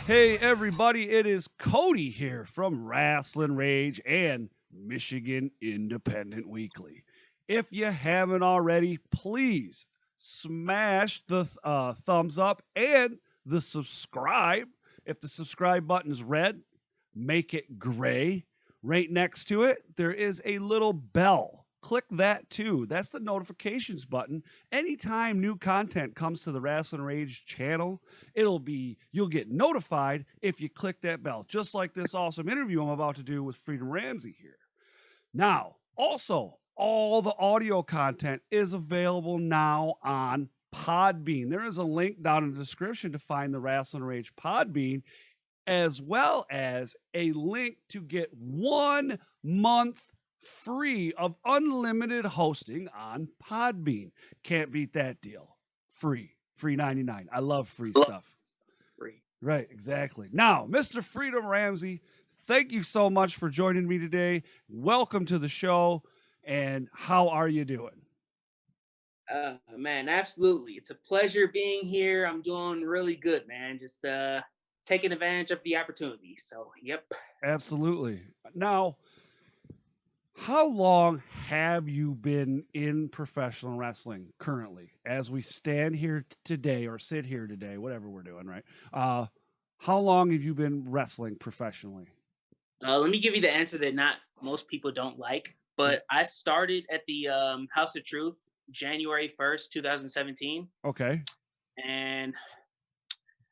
Hey everybody, it is Cody here from Rasslin Rage and Michigan Independent Weekly. If you haven't already, please smash the thumbs up and the subscribe. If the subscribe button is red, make it gray. Right next to it, there is a little bell. Click that too. That's the notifications button. Anytime new content comes to the Rasslin Rage channel, you'll get notified if you click that bell, just like this awesome interview I'm about to do with Freedom Ramsey here. Now, also, all the audio content is available now on Podbean. There is a link down in the description to find the Rasslin Rage Podbean, as well as a link to get 1 month free of unlimited hosting on Podbean. Can't beat that deal. Free 99. I love free stuff. Free. Right, exactly. Now, Mr. Freedom Ramsey, thank you so much for joining me today. Welcome to the show. And how are you doing? Man, absolutely. It's a pleasure being here. I'm doing really good, man. Just taking advantage of the opportunity. So, yep. Absolutely. Now, how long have you been in professional wrestling currently, as we stand here today or sit here today, whatever we're doing, right? How long have you been wrestling professionally? Let me give you the answer that not most people don't like, but I started at the House of Truth January 1st, 2017. Okay. And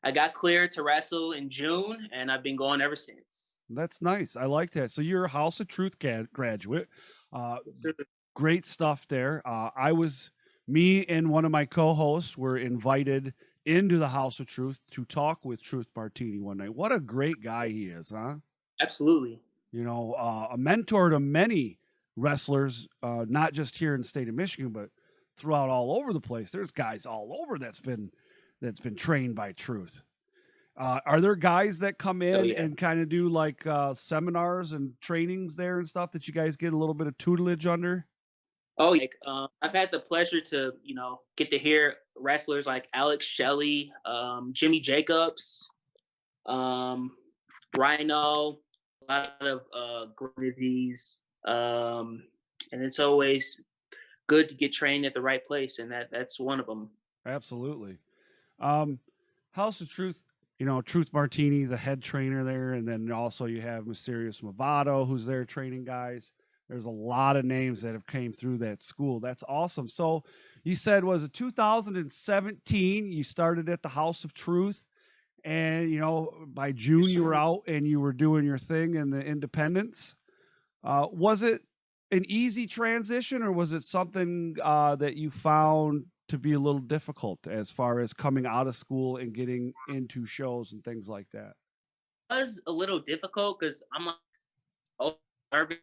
I got cleared to wrestle in June, and I've been going ever since. That's nice. I like that. So you're a House of Truth graduate. Great stuff there. Me and one of my co-hosts were invited into the House of Truth to talk with Truth Martini one night. What a great guy he is, huh? Absolutely. You know, a mentor to many wrestlers, not just here in the state of Michigan, but throughout all over the place. There's guys all over that's been trained by Truth. Are there guys that come in and kind of do like seminars and trainings there and stuff that you guys get a little bit of tutelage under? Oh, I've had the pleasure to, get to hear wrestlers like Alex Shelley, Jimmy Jacobs, Rhino, a lot of Grizzlies, and it's always good to get trained at the right place, and that's one of them. Absolutely. House of Truth. Truth Martini, the head trainer there, and then also you have Mysterious Movado, who's there training guys. There's a lot of names that have came through that school. That's awesome. So you said, was it 2017 you started at the House of Truth, and by June you were out and you were doing your thing in the independents. Was it an easy transition, or was it something that you found to be a little difficult as far as coming out of school and getting into shows and things like that? It was a little difficult because I'm nervous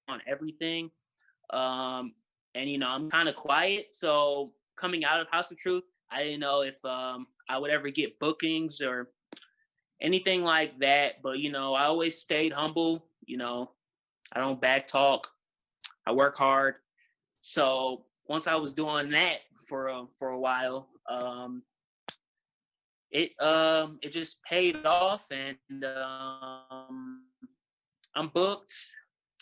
on everything. And I'm kind of quiet. So coming out of House of Truth, I didn't know if I would ever get bookings or anything like that. But, I always stayed humble. I don't back talk. I work hard. So once I was doing that for a while, it just paid off, and I'm booked.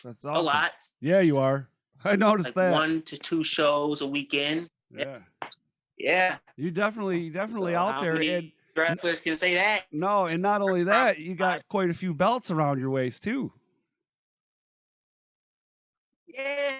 That's awesome. A lot. Yeah, you are. I noticed that 1 to 2 shows a weekend. Yeah. You definitely so out there. And wrestlers can say that. No, and not only that, you got quite a few belts around your waist too. Yeah.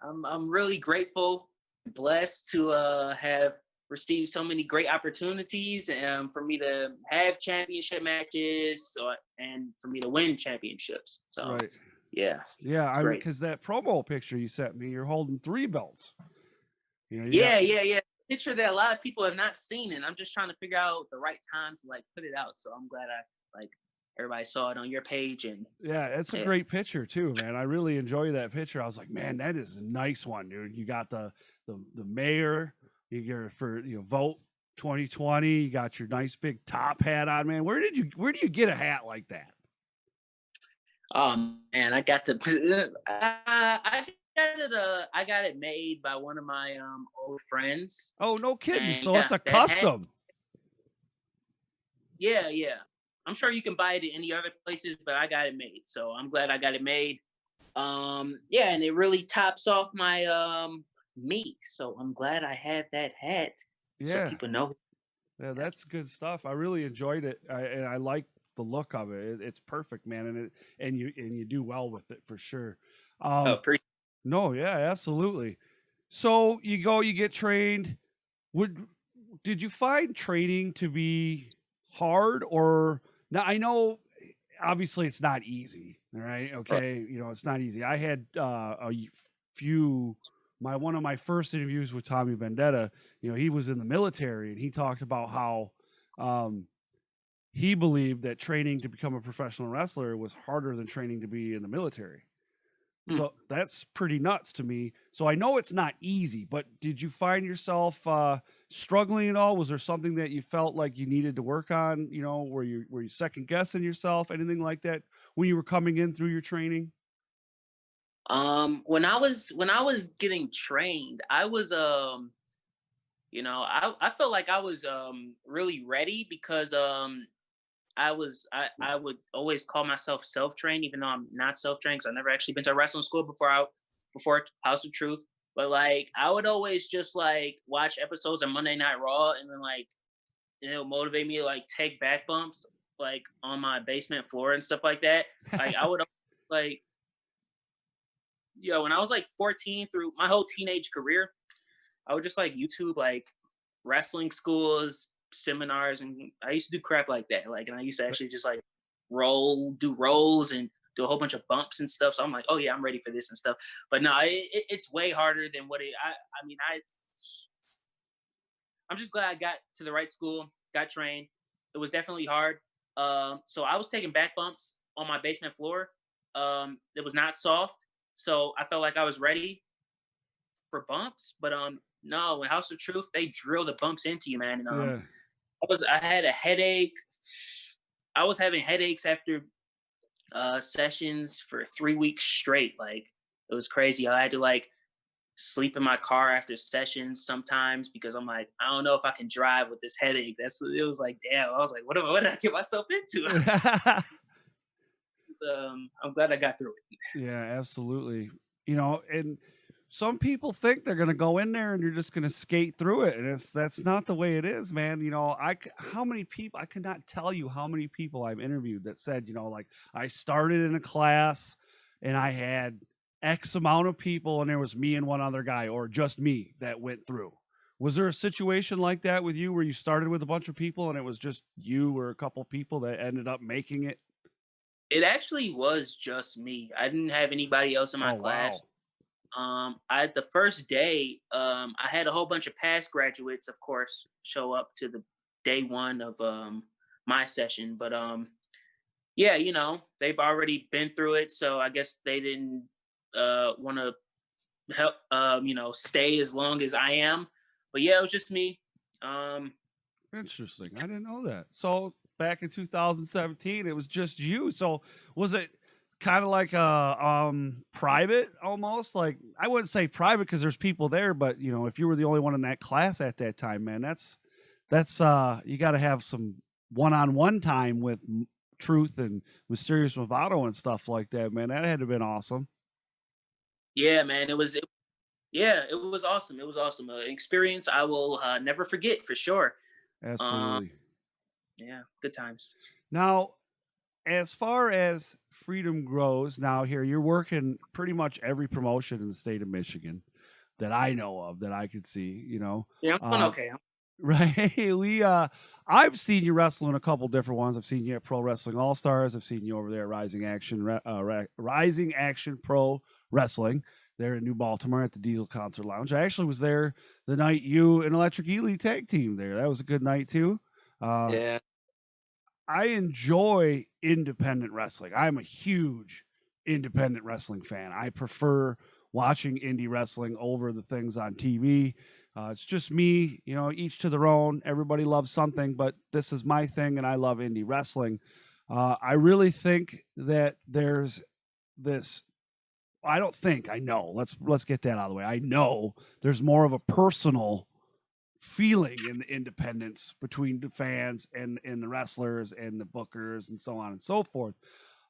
I'm really grateful, blessed to have received so many great opportunities, and for me to have championship matches, and for me to win championships. So, right. Yeah. I mean, because that promo picture you sent me, you're holding 3 belts. Yeah. Picture that a lot of people have not seen, and I'm just trying to figure out the right time to put it out. So I'm glad everybody saw it on your page. And it's a great picture too, man. I really enjoy that picture. I was like, man, that is a nice one, dude. You got the mayor, you get for vote 2020. You got your nice big top hat on, man. Where do you get a hat like that? Man, I got I got it made by one of my old friends. Oh, no kidding! So it's a custom. Yeah, yeah. I'm sure you can buy it at any other places, but I got it made. So I'm glad I got it made. Yeah, and it really tops off my me. So I'm glad I had that hat so Yeah. people know. Yeah, that's good stuff. I really enjoyed it, and I like the look of it. It's perfect, man, and you do well with it for sure. Oh, Um, no, yeah, absolutely. So you go, you get trained. Would did you find training to be hard or now? I know obviously it's not easy, all right? Okay, you know it's not easy. I had few my one of my first interviews with Tommy Vendetta. You know, he was in the military and he talked about how um, he believed that training to become a professional wrestler was harder than training to be in the military. Hmm. So that's pretty nuts to me. So I know it's not easy, but did you find yourself struggling at all? Was there something that you felt like you needed to work on? You know, were you second guessing yourself, anything like that when you were coming in through your training? When I was getting trained, I was I felt like I was really ready because I would always call myself self-trained, even though I'm not self-trained because I've never actually been to a wrestling school before House of Truth. But like I would always just like watch episodes of Monday Night Raw and then like it'll motivate me to like take back bumps like on my basement floor and stuff like that. Like I would like when I was like 14 through my whole teenage career, I would just like YouTube like wrestling schools, seminars, and I used to do crap like that. Like, and I used to actually just like do rolls and do a whole bunch of bumps and stuff. So I'm like, oh yeah, I'm ready for this and stuff. But no, it's way harder than what it. I mean, I'm just glad I got to the right school, got trained. It was definitely hard. So I was taking back bumps on my basement floor. It was not soft, so I felt like I was ready for bumps. But no, in House of Truth, they drill the bumps into you, man. And Yeah. I had a headache. I was having headaches after sessions for 3 weeks straight. Like it was crazy. I had to like sleep in my car after sessions sometimes because I'm like, I don't know if I can drive with this headache. It was like, damn. I was like, what did I get myself into? I'm glad I got through it. Yeah, absolutely. You know, and some people think they're going to go in there and you're just going to skate through it, and that's not the way it is, man. You know, how many people I could not tell you how many people I've interviewed that said, you know, like I started in a class and I had X amount of people and there was me and one other guy or just me that went through. Was there a situation like that with you where you started with a bunch of people and it was just you or a couple people that ended up making it? It actually was just me. I didn't have anybody else in my Oh, wow. class. I the first day, I had a whole bunch of past graduates, of course, show up to the day one of my session. But yeah, they've already been through it, so I guess they didn't want to help stay as long as I am. But yeah, it was just me. Um, Interesting. I didn't know that. So back in 2017, it was just you. So was it kind of like a private almost? Like I wouldn't say private because there's people there, but you know, if you were the only one in that class at that time, man, that's you got to have some one-on-one time with Truth and Mysterious Movado and stuff like that, man. That had to have been awesome. yeah, man, yeah, it was awesome. It was awesome. An experience I will never forget for sure. Um, Absolutely. yeah, good times. Now, as far as freedom grows, now here you're working pretty much every promotion in the state of Michigan that I know of that I could see, you know. Yeah, I'm doing Uh, okay. right. I've seen you wrestle in a couple different ones. I've seen you at Pro Wrestling All Stars. I've seen you over there at Rising Action Pro Wrestling there in New Baltimore at the Diesel Concert Lounge. I actually was there the night you and Electric Ely tag team there. That was a good night too. Uh, Yeah. I enjoy independent wrestling. I'm a huge independent wrestling fan. I prefer watching indie wrestling over the things on TV. It's just me, you know, each to their own. Everybody loves something, but this is my thing, and I love indie wrestling. I really think that there's this. I don't think I know. Let's get that out of the way. I know there's more of a personal feeling in the independence between the fans and the wrestlers and the bookers and so on and so forth.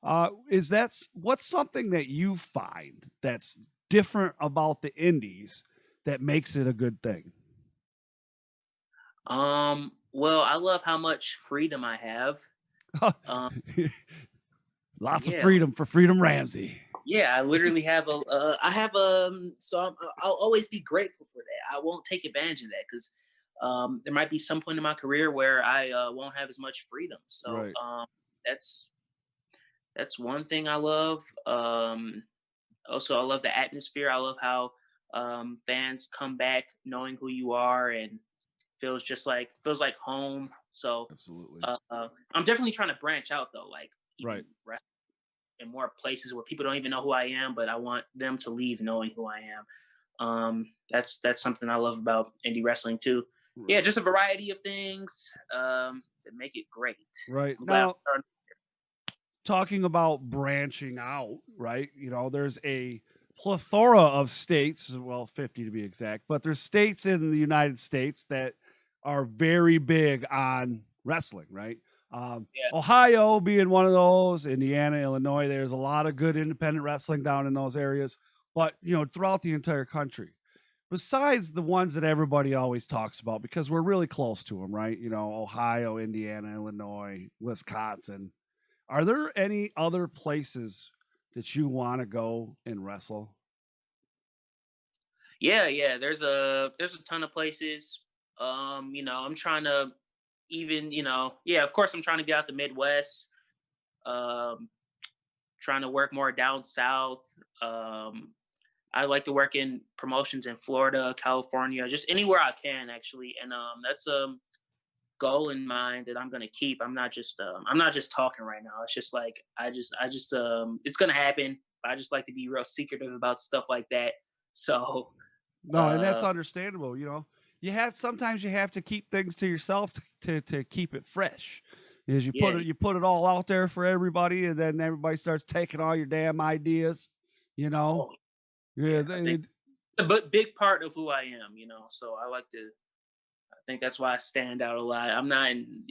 What's something that you find that's different about the indies that makes it a good thing? Well, I love how much freedom I have. Um, Lots of yeah, freedom for Freedom Ramsey. yeah, I literally have I'll always be grateful for that. I won't take advantage of that because there might be some point in my career where I won't have as much freedom. So Right. that's one thing I love. Also, I love the atmosphere. I love how fans come back knowing who you are and feels like home. So Absolutely. I'm definitely trying to branch out though, like even Right. in more places where people don't even know who I am, but I want them to leave knowing who I am. That's something I love about indie wrestling too. Yeah, Right. just a variety of things that make it great. Right. I'm glad. Now, talking about branching out, right? You know, there's a plethora of states, well, 50 to be exact, but there's states in the United States that are very big on wrestling, right? Yeah. Ohio being one of those, Indiana, Illinois, there's a lot of good independent wrestling down in those areas, but, you know, throughout the entire country. Besides the ones that everybody always talks about, because we're really close to them, right? You know, Ohio, Indiana, Illinois, Wisconsin. Are there any other places that you want to go and wrestle? Yeah. There's a ton of places. I'm trying to even, yeah, of course I'm trying to get out the Midwest. Um, trying to work more down south. I like to work in promotions in Florida, California, just anywhere I can actually. And that's a goal in mind that I'm gonna keep. I'm not just talking right now. It's just like I just it's gonna happen. I just like to be real secretive about stuff like that. So No, and that's uh understandable. You know, sometimes you have to keep things to yourself to keep it fresh. Is yeah, you put it all out there for everybody, and then everybody starts taking all your damn ideas. You know, oh yeah, yeah, I think a big part of who I am, so I think that's why I stand out a lot. I'm not in,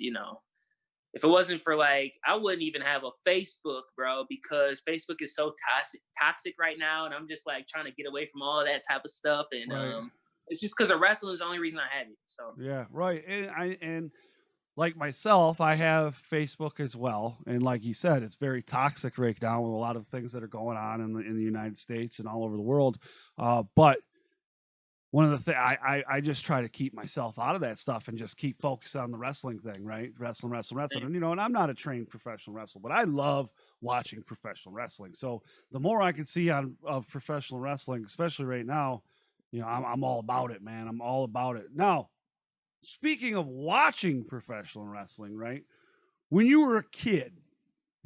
if it wasn't for like, I wouldn't even have a Facebook, bro, because Facebook is so toxic right now, and I'm just like trying to get away from all of that type of stuff. And right. it's just because of wrestling is the only reason I have it. So Yeah, right. And like myself, I have Facebook as well, and like you said, it's very toxic right now with a lot of things that are going on in the United States and all over the world. But one of the things I just try to keep myself out of that stuff and just keep focused on the wrestling thing, right? Wrestling, and and I'm not a trained professional wrestler, but I love watching professional wrestling. So the more I can see of professional wrestling, especially right now, I'm all about it, man. I'm all about it. Now, speaking of watching professional wrestling, right? When you were a kid,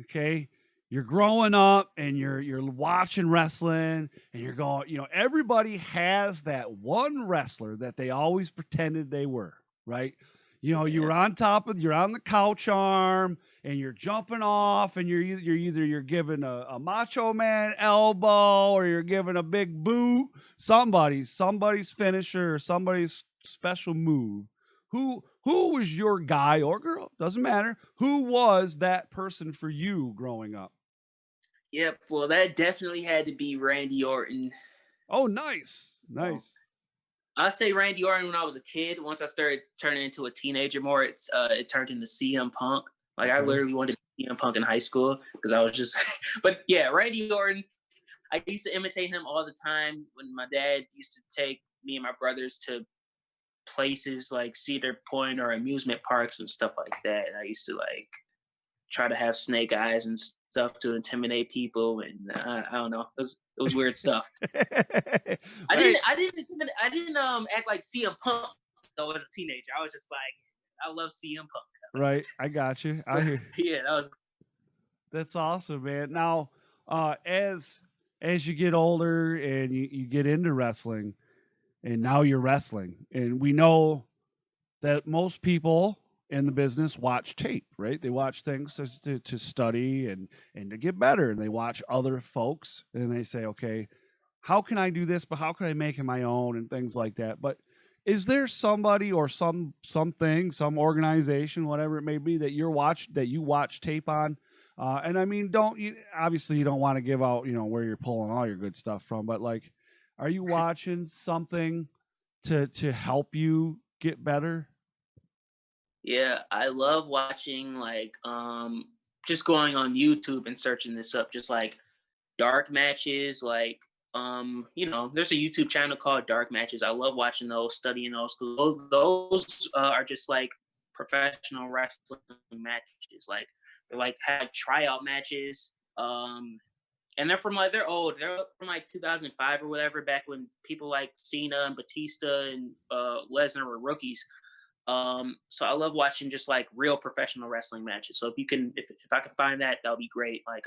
okay, you're growing up and you're watching wrestling and you're going, everybody has that one wrestler that they always pretended they were, right? You yeah, were you're on the couch arm and you're jumping off and you're giving a macho man elbow or you're giving a big boot, somebody's finisher or somebody's special move. Who was your guy or girl? Doesn't matter. Who was that person for you growing up? yep. Well, that definitely had to be Randy Orton. Oh, nice, So, nice. I say Randy Orton when I was a kid. Once I started turning into a teenager more, it turned into CM Punk. Like I Okay. literally wanted to be CM Punk in high school because I was just. But yeah, Randy Orton. I used to imitate him all the time when my dad used to take me and my brothers to places like Cedar Point or amusement parks and stuff like that. And I used to like try to have snake eyes and stuff to intimidate people, and I don't know, it was weird stuff. Right, I didn't act like CM Punk though as a teenager. I was just like, I love CM Punk. right. I got you. So I hear. yeah, that was That's awesome, man. Now, as you get older and you get into wrestling, and now you're wrestling, and we know that most people in the business watch tape, right? They watch things to study and to get better, and they watch other folks, and they say, okay, how can I do this? But how can I make it my own and things like that? But is there somebody or something, some organization, whatever it may be, that you watch tape on? And I mean, obviously you don't want to give out, where you're pulling all your good stuff from, but like, are you watching something to help you get better? Yeah, I love watching like just going on YouTube and searching this up, just like dark matches, like there's a YouTube channel called Dark Matches. I love watching those, studying those, because those are just like professional wrestling matches. Like they're like had tryout matches. And they're old. They're from like 2005 or whatever, back when people like Cena and Batista and Lesnar were rookies. So I love watching just like real professional wrestling matches. So if I can find that, that'll be great. Like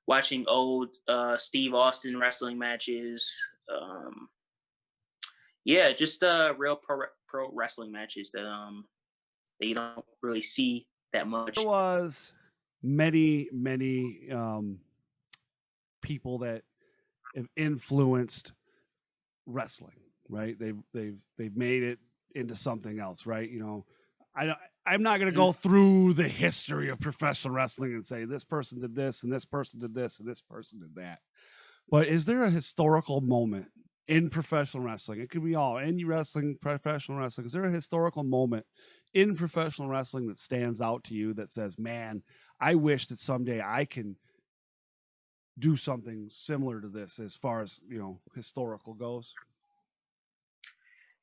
watching old Steve Austin wrestling matches. Yeah, just real pro wrestling matches that you don't really see that There much. was many people that have influenced wrestling, right? They've made it into something else, right? I'm not going to go through the history of professional wrestling and say this person did this and this person did this and this person did that. But is there a historical moment in professional wrestling? It could be all indie wrestling, professional wrestling. Is there a historical moment in professional wrestling that stands out to you that says, man, I wish that someday I can do something similar to this as far as, historical goes?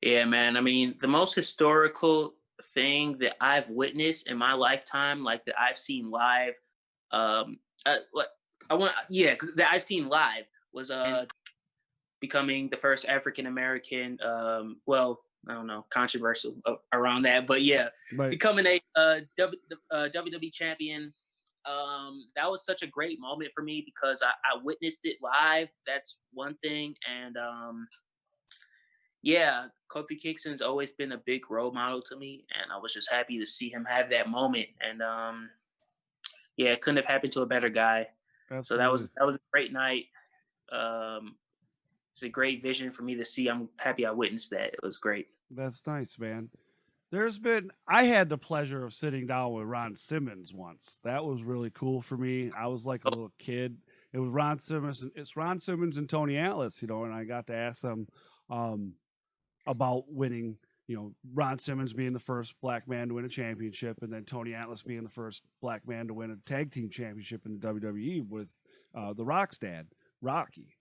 Yeah, man. I mean, the most historical thing that I've witnessed in my lifetime, like that I've seen live, what that I've seen live was becoming the first African American. Well, I don't know, controversial around that, but yeah, Right. becoming a WWE champion. That was such a great moment for me because I witnessed it live. That's one thing, and yeah, Kofi Kingston's always been a big role model to me, and I was just happy to see him have that moment. And yeah, it couldn't have happened to a better guy. Absolutely. So that was a great night. It's a great vision for me to see. I'm happy I witnessed that. It was great. That's nice, man. I had the pleasure of sitting down with Ron Simmons once. That was really cool for me. I was like a little kid. It was Ron Simmons, and it's Ron Simmons and Tony Atlas, and I got to ask them about winning, Ron Simmons being the first black man to win a championship, and then Tony Atlas being the first black man to win a tag team championship in the WWE with the Rock's dad, Rocky,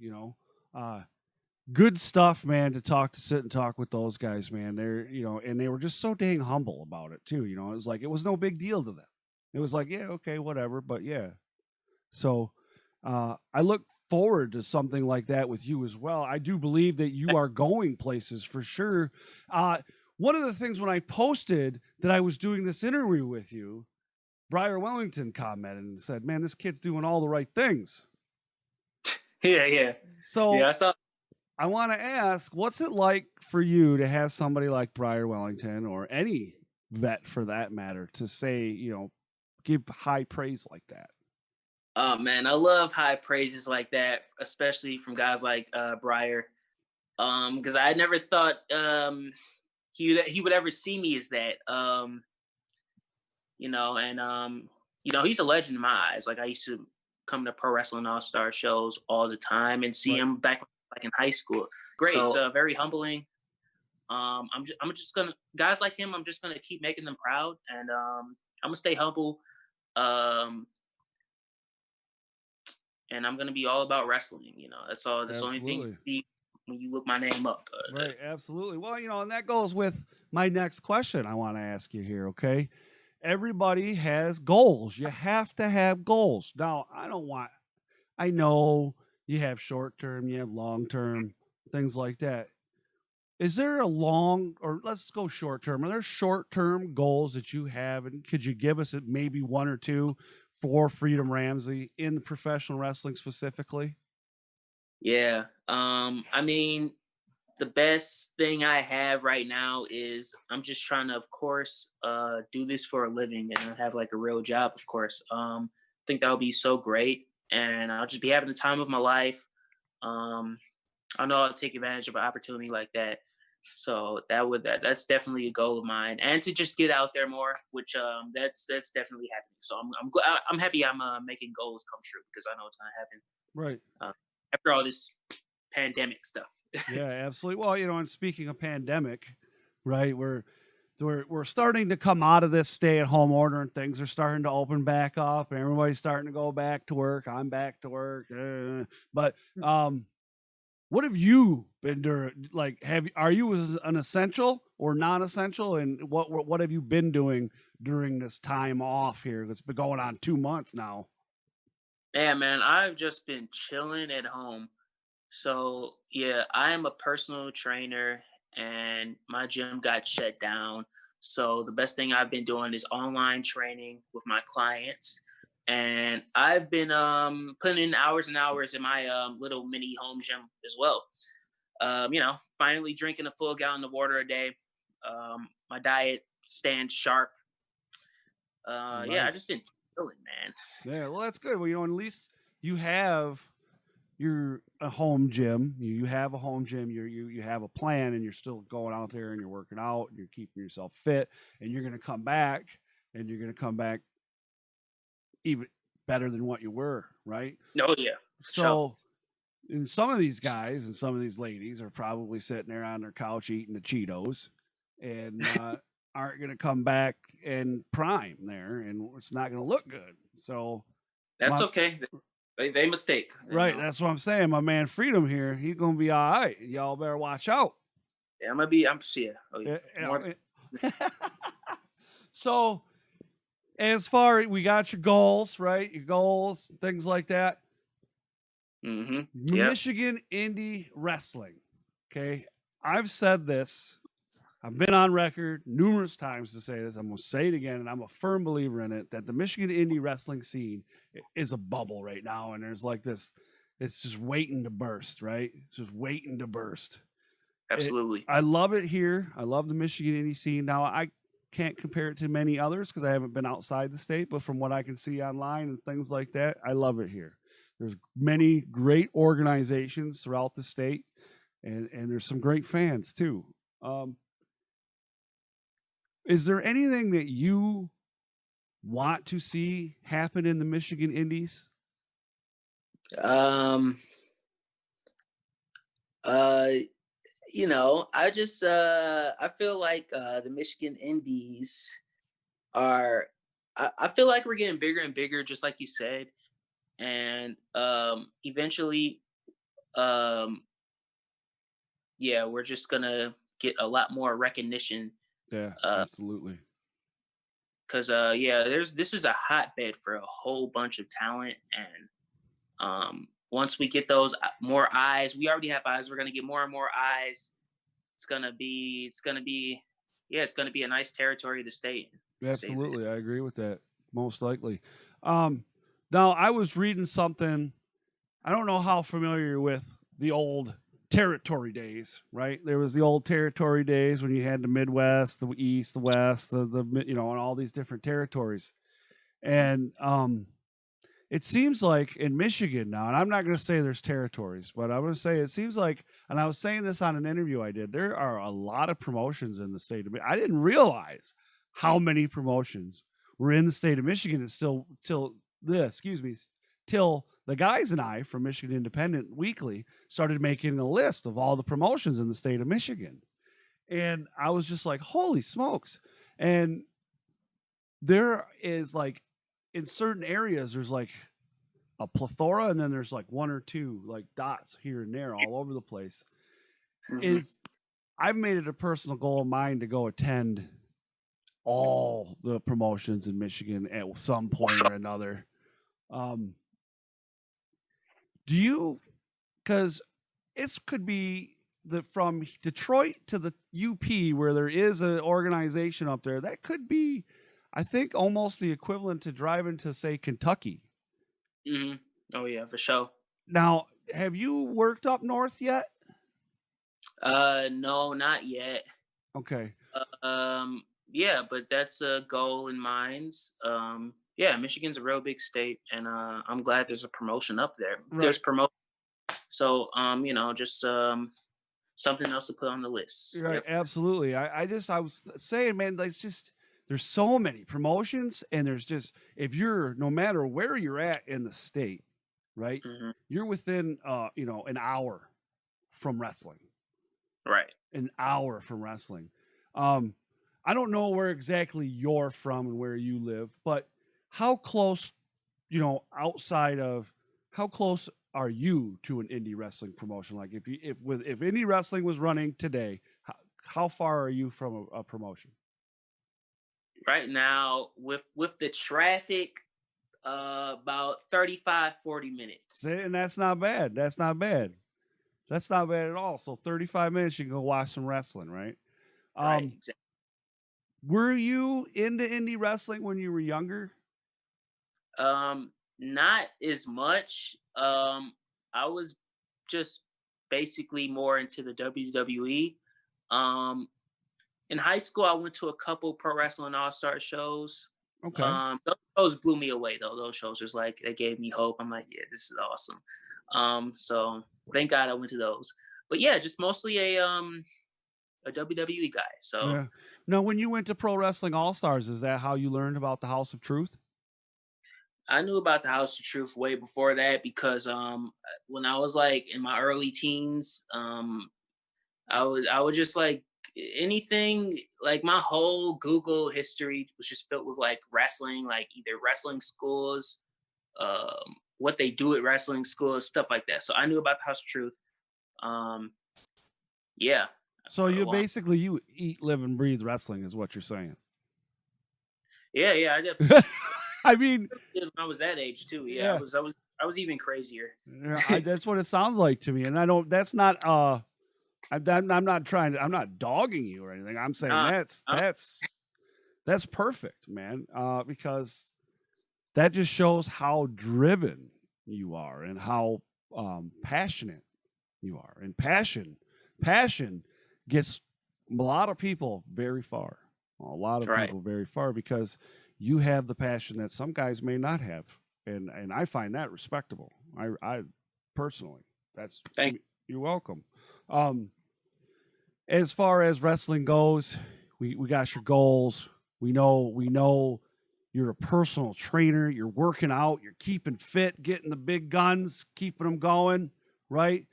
good stuff, man, to sit and talk with those guys, man. They're, and they were just so dang humble about it too. It was like, it was no big deal to them. It was like, yeah, okay, whatever. But yeah. So I look forward to something like that with you as well. I do believe that you are going places for sure. One of the things when I posted that I was doing this interview with you, Briar Wellington commented and said, man, this kid's doing all the right things. Yeah. So yeah, I saw. I want to ask, what's it like for you to have somebody like Briar Wellington, or any vet for that matter, to say, give high praise like that? Oh man, I love high praises like that, especially from guys like Briar. Because I never thought he would ever see me as that. He's a legend in my eyes. Like I used to come to Pro Wrestling All Star shows all the time and see him back like in high school. Great, so very humbling. I'm just gonna guys like him. I'm just gonna keep making them proud, and I'm gonna stay humble. And I'm gonna be all about wrestling. That's all. That's the only thing you see when you look my name up. Right, absolutely. Well, and that goes with my next question I want to ask you here. Okay, everybody has goals. You have to have goals. Now, I know you have short term, you have long term, things like that. Is there let's go short term? Are there short term goals that you have, and could you give us maybe one or two for Freedom Ramsey in the professional wrestling specifically? Yeah. I mean, the best thing I have right now is I'm just trying to, of course, do this for a living and have like a real job, of course. I think that would be so great, and I'll just be having the time of my life. I know I'll take advantage of an opportunity like that. So that's definitely a goal of mine, and to just get out there more, which that's definitely happening. So I'm happy I'm making goals come true, because I know it's gonna happen Right. after all this pandemic stuff. Yeah, absolutely. Well, and speaking of pandemic, right, we're starting to come out of this stay-at-home order, and things are starting to open back up, and everybody's starting to go back to work. I'm back to work, but what have you been doing? Like, are you an essential or non-essential, and what have you been doing during this time off here? It's been going on 2 months now. Yeah, man, I've just been chilling at home. So yeah, I am a personal trainer, and my gym got shut down. So the best thing I've been doing is online training with my clients. And I've been putting in hours and hours in my little mini home gym as well. Finally drinking a full gallon of water a day. My diet stands sharp. Yeah, I just Nice. been chilling, man. Yeah, well, that's good. Well, at least you have a home gym. You have a home gym. You have a plan, and you're still going out there and you're working out and you're keeping yourself fit, and you're going to come back, and you're going to come back even better than what you were, right? Oh yeah, for sure. So, and some of these guys and some of these ladies are probably sitting there on their couch eating the Cheetos, and aren't going to come back and prime there, and it's not going to look good. So That's okay. They mistake. Right, that's what I'm saying. My man Freedom here, he's gonna be all right. Y'all better watch out. Yeah, I'm yeah. Oh, yeah. More, So, as far as we got your goals, right? Your goals, things like that. Yep. Michigan Indie Wrestling. Okay, I've said this. I've been on record numerous times to say this. I'm going to say it again, and I'm a firm believer in it, that the Michigan indie wrestling scene is a bubble right now, and there's like this, it's just waiting to burst, right? It's just waiting to burst. Absolutely. I love it here. I love the Michigan indie scene. Now, I can't compare it to many others because I haven't been outside the state, but from what I can see online and things like that, I love it here. There's many great organizations throughout the state, and there's some great fans too. Is there anything that you want to see happen in the Michigan Indies? I just I feel like the Michigan Indies are I feel like we're getting bigger and bigger, just like you said. And eventually yeah, we're just gonna get a lot more recognition. Yeah, absolutely. Because this is a hotbed for a whole bunch of talent, and once we get those more eyes, we already have eyes. We're gonna get more and more eyes. It's gonna be a nice territory to stay in. Absolutely, I agree with that. Most likely. Now I was reading something. I don't know how familiar you're with the old territory days, right? There was the old territory days when you had the Midwest, the East, the West, the and all these different territories. And it seems like in Michigan now, and I'm not going to say there's territories, but I'm going to say it seems like, and I was saying this on an interview I did, there are a lot of promotions in the state of Michigan. I didn't realize how many promotions were in the state of Michigan. And till the guys and I from Michigan Independent Weekly started making a list of all the promotions in the state of Michigan. And I was just like, holy smokes. And there is like, in certain areas, there's like a plethora, and then there's like one or two like dots here and there all over the place. I've made it a personal goal of mine to go attend all the promotions in Michigan at some point or another. Do you, because it could be from Detroit to the UP, where there is an organization up there, that could be, I think, almost the equivalent to driving to, say, Kentucky. Oh yeah, for sure. Now, have you worked up north yet? No, not yet. Okay. Yeah, but that's a goal in mind. Yeah, Michigan's a real big state, and I'm glad there's a promotion up there. Right. There's promotion. So, just something else to put on the list. Right, Yep. absolutely. I was saying, man, like, it's just there's so many promotions, and there's just if you're no matter where you're at in the state, right, Hmm. you're within an hour from wrestling, Right. an hour from wrestling. Um, I don't know where exactly you're from and where you live, but how close, outside of how close are you to an indie wrestling promotion? Like if indie wrestling was running today, how far are you from a promotion? Right now, with the traffic, about 35, 40 minutes. And that's not bad. That's not bad. That's not bad at all. So 35 minutes, you can go watch some wrestling, right? Right. Exactly. Were you into indie wrestling when you were younger? Not as much. I was just basically more into the WWE. Um, in high school, I went to a couple pro wrestling all star shows. Okay. Those shows blew me away though. Those shows was like they gave me hope. I'm like, yeah, this is awesome. So thank God I went to those. But yeah, just mostly a WWE guy. So Yeah. Now, when you went to Pro Wrestling All Stars, is that how you learned about the House of Truth? I knew about the House of Truth way before that because when I was like in my early teens, I would just like anything, like my whole Google history was just filled with like wrestling, like either wrestling schools, what they do at wrestling schools, stuff like that. So I knew about the House of Truth. Um, yeah, So for a you long. basically you eat, live, and breathe wrestling, is what you're saying. Yeah. I definitely I mean, did when I was that age too. Yeah, yeah, I was even crazier. that's what it sounds like to me. And I don't. That's not. I'm not trying to. I'm not dogging you or anything. I'm saying Nah, uh, that's perfect, man. Because that just shows how driven you are and how passionate you are. And passion gets a lot of people very far. A lot of right. people very far because you have the passion that some guys may not have, and I find that respectable. I personally, that's Thank you're welcome. Um, as far as wrestling goes, we got your goals. We know you're a personal trainer. You're working out. You're keeping fit, getting the big guns, keeping them going, right?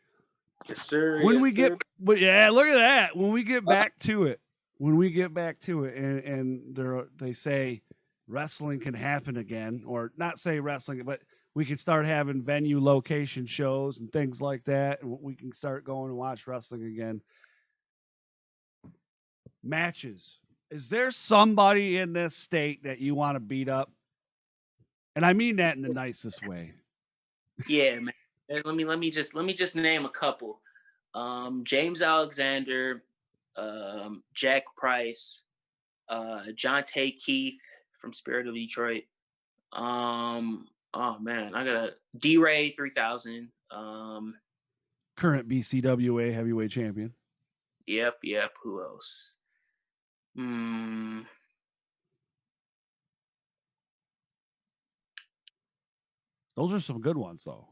Yes, sir. When Yes, we sir. get, but yeah, look at that. When we get back to it, and they say wrestling can happen again, or not say wrestling, but we can start having venue location shows and things like that, and we can start going and watch wrestling again. Matches. Is there somebody in this state that you want to beat up? And I mean that in the nicest way. Yeah, man. Let me just name a couple. James Alexander, Jack Price, Jonte Keith from Spirit of Detroit. Oh man, I got D-Ray 3000. Current BCWA heavyweight champion. Yep. Who else? Hmm. Those are some good ones, though.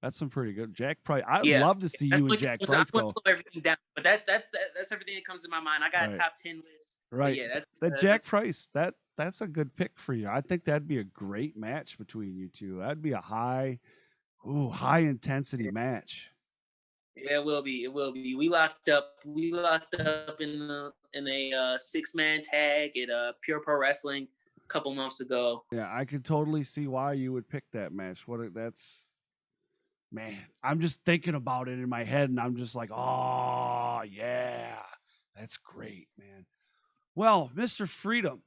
That's some pretty good. Jack Price. I'd Yeah, love to see you and Jack Price I'm gonna go. slow everything down, but that's everything that comes to my mind. I got Right. a top 10 list. Right. Yeah, that Jack Price. That's a good pick for you. I think that'd be a great match between you two. That'd be a high intensity match. Yeah, it will be. It will be. We locked up. In a 6-man tag at Pure Pro Wrestling a couple months ago. Yeah, I could totally see why you would pick that match. That's man. I'm just thinking about it in my head, and I'm just like, oh yeah, that's great, man. Well, Mr. Freedom,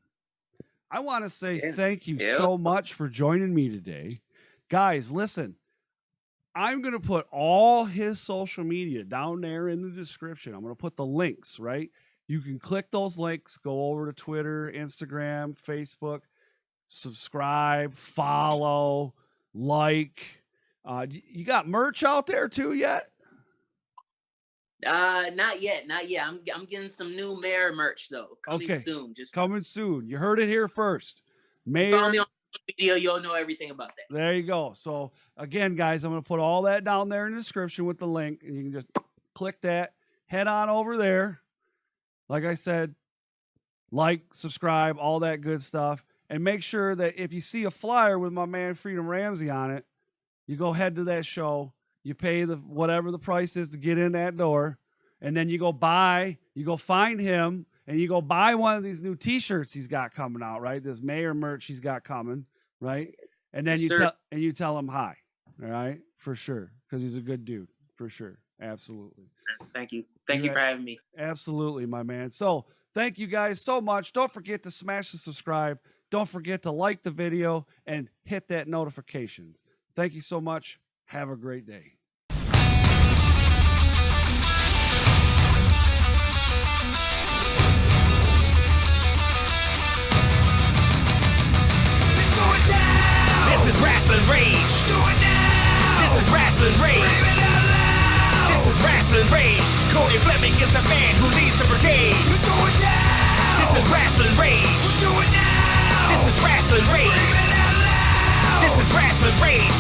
I want to say thank you so much for joining me today. Guys, listen, I'm going to put all his social media down there in the description. I'm going to put the links, right? You can click those links, go over to Twitter, Instagram, Facebook, subscribe, follow, like. You got merch out there too yet? Not yet. I'm getting some new mayor merch though. Coming soon. Just coming soon. You heard it here first. Mayor, follow me on social media. You'll know everything about that. There you go. So again, guys, I'm going to put all that down there in the description with the link, and you can just click that. head on over there. Like I said, like, subscribe, all that good stuff. And make sure that if you see a flyer with my man Freedom Ramsey on it, you go head to that show. You pay whatever the price is to get in that door. And then you go find him, and you go buy one of these new T-shirts he's got coming out, right? This mayor merch he's got coming, right? And then you tell him hi, all right? For sure, because he's a good dude, for sure. Absolutely. Thank you. Thank you for having me. Absolutely, my man. So thank you guys so much. Don't forget to smash the subscribe. Don't forget to like the video and hit that notification. Thank you so much. Have a great day. It's going down. This is Rasslin Rage. Do it now. This is Rasslin Rage. Scream it out loud. This is Rasslin Rage. Cody Fleming is the man who leads the brigade. It's going down. This is Rasslin Rage.